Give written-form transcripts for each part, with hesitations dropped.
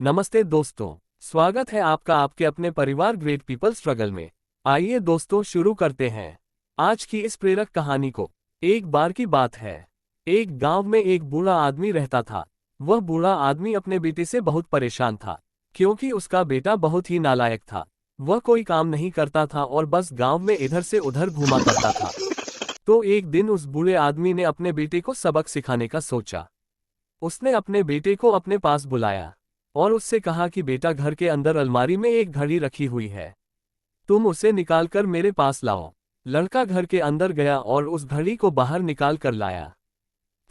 नमस्ते दोस्तों, स्वागत है आपका आपके अपने परिवार ग्रेट पीपल स्ट्रगल में। आइए दोस्तों शुरू करते हैं आज की इस प्रेरक कहानी को। एक बार की बात है, एक गांव में एक बूढ़ा आदमी रहता था। वह बूढ़ा आदमी अपने बेटे से बहुत परेशान था, क्योंकि उसका बेटा बहुत ही नालायक था। वह कोई काम नहीं करता था और बस गांव में इधर से उधर घूमा करता था। तो एक दिन उस बूढ़े आदमी ने अपने बेटे को सबक सिखाने का सोचा। उसने अपने बेटे को अपने पास बुलाया और उससे कहा कि बेटा, घर के अंदर अलमारी में एक घड़ी रखी हुई है, तुम उसे निकालकर मेरे पास लाओ। लड़का घर के अंदर गया और उस घड़ी को बाहर निकाल कर लाया।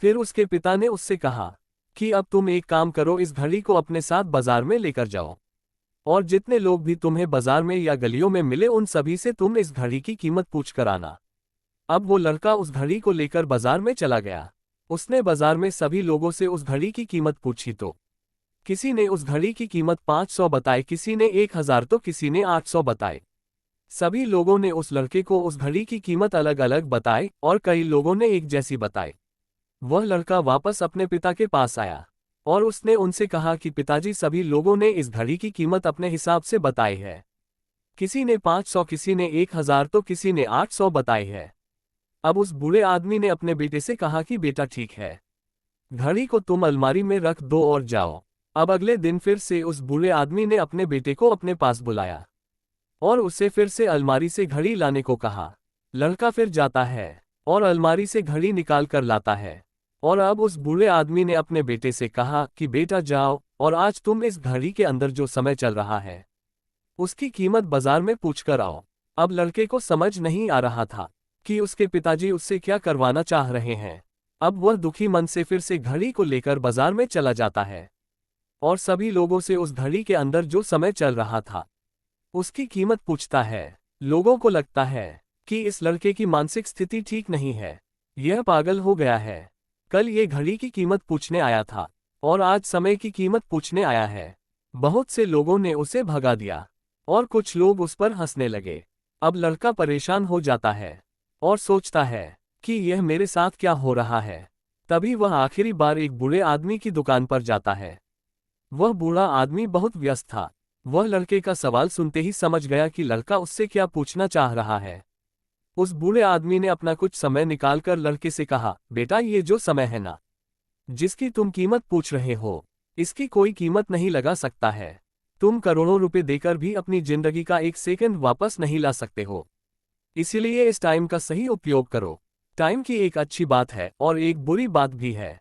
फिर उसके पिता ने उससे कहा कि अब तुम एक काम करो, इस घड़ी को अपने साथ बाजार में लेकर जाओ और जितने लोग भी तुम्हें बाजार में या गलियों में मिले उन सभी से तुम इस घड़ी की कीमत पूछ कर आना। अब वो लड़का उस घड़ी को लेकर बाजार में चला गया। उसने बाजार में सभी लोगों से उस घड़ी की कीमत पूछी तो किसी ने उस घड़ी की कीमत 500 बताई, किसी ने 1000 तो किसी ने 800 बताई। सभी लोगों ने उस लड़के को उस घड़ी की कीमत अलग अलग बताई और कई लोगों ने एक जैसी बताई। वह लड़का वापस अपने पिता के पास आया और उसने उनसे कहा कि पिताजी, सभी लोगों ने इस घड़ी की कीमत अपने हिसाब से बताई है। किसी ने 500, किसी ने 1000 तो किसी ने 800 बताई है। अब उस बूढ़े आदमी ने अपने बेटे से कहा कि बेटा ठीक है, घड़ी को तुम अलमारी में रख दो और जाओ। अब अगले दिन फिर से उस बूढ़े आदमी ने अपने बेटे को अपने पास बुलाया और उसे फिर से अलमारी से घड़ी लाने को कहा। लड़का फिर जाता है और अलमारी से घड़ी निकाल कर लाता है और अब उस बूढ़े आदमी ने अपने बेटे से कहा कि बेटा जाओ और आज तुम इस घड़ी के अंदर जो समय चल रहा है उसकी कीमत बाजार में पूछ कर आओ। अब लड़के को समझ नहीं आ रहा था कि उसके पिताजी उससे क्या करवाना चाह रहे हैं। अब वह दुखी मन से फिर से घड़ी को लेकर बाजार में चला जाता है और सभी लोगों से उस घड़ी के अंदर जो समय चल रहा था उसकी कीमत पूछता है। लोगों को लगता है कि इस लड़के की मानसिक स्थिति ठीक नहीं है, यह पागल हो गया है। कल ये घड़ी की कीमत पूछने आया था और आज समय की कीमत पूछने आया है। बहुत से लोगों ने उसे भगा दिया और कुछ लोग उस पर हंसने लगे। अब लड़का परेशान हो जाता है और सोचता है कि यह मेरे साथ क्या हो रहा है। तभी वह आखिरी बार एक बूढ़े आदमी की दुकान पर जाता है। वह बूढ़ा आदमी बहुत व्यस्त था। वह लड़के का सवाल सुनते ही समझ गया कि लड़का उससे क्या पूछना चाह रहा है। उस बूढ़े आदमी ने अपना कुछ समय निकालकर लड़के से कहा, बेटा, ये जो समय है ना, जिसकी तुम कीमत पूछ रहे हो, इसकी कोई कीमत नहीं लगा सकता है। तुम करोड़ों रुपए देकर भी अपनी जिंदगी का एक सेकंड वापस नहीं ला सकते हो। इसलिए इस टाइम का सही उपयोग करो। टाइम की एक अच्छी बात है और एक बुरी बात भी है।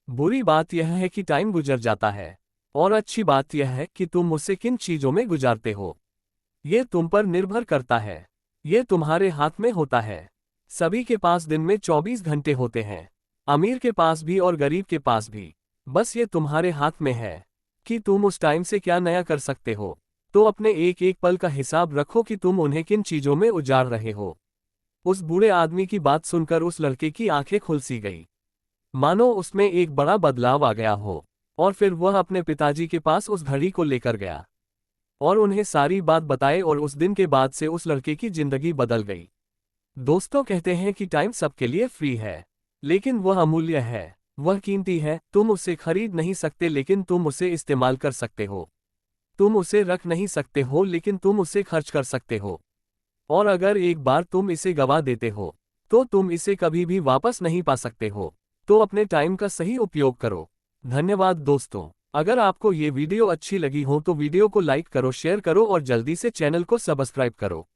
बुरी बात यह है कि टाइम गुजर जाता है और अच्छी बात यह है कि तुम उसे किन चीजों में गुजारते हो, यह तुम पर निर्भर करता है। यह तुम्हारे हाथ में होता है। सभी के पास दिन में 24 घंटे होते हैं, अमीर के पास भी और गरीब के पास भी। बस ये तुम्हारे हाथ में है कि तुम उस टाइम से क्या नया कर सकते हो। तो अपने एक एक पल का हिसाब रखो कि तुम उन्हें किन चीजों में उजाड़ रहे हो। उस बूढ़े आदमी की बात सुनकर उस लड़के की आंखें खुल सी गई, मानो उसमें एक बड़ा बदलाव आ गया हो। और फिर वह अपने पिताजी के पास उस घड़ी को लेकर गया और उन्हें सारी बात बताई और उस दिन के बाद से उस लड़के की जिंदगी बदल गई। दोस्तों कहते हैं कि टाइम सबके लिए फ्री है, लेकिन वह अमूल्य है, वह कीमती है। तुम उसे खरीद नहीं सकते, लेकिन तुम उसे इस्तेमाल कर सकते हो। तुम उसे रख नहीं सकते हो, लेकिन तुम उसे खर्च कर सकते हो। और अगर एक बार तुम इसे गवा देते हो तो तुम इसे कभी भी वापस नहीं पा सकते हो। तो अपने टाइम का सही उपयोग करो। धन्यवाद दोस्तों। अगर आपको ये वीडियो अच्छी लगी हो तो वीडियो को लाइक करो, शेयर करो और जल्दी से चैनल को सब्सक्राइब करो।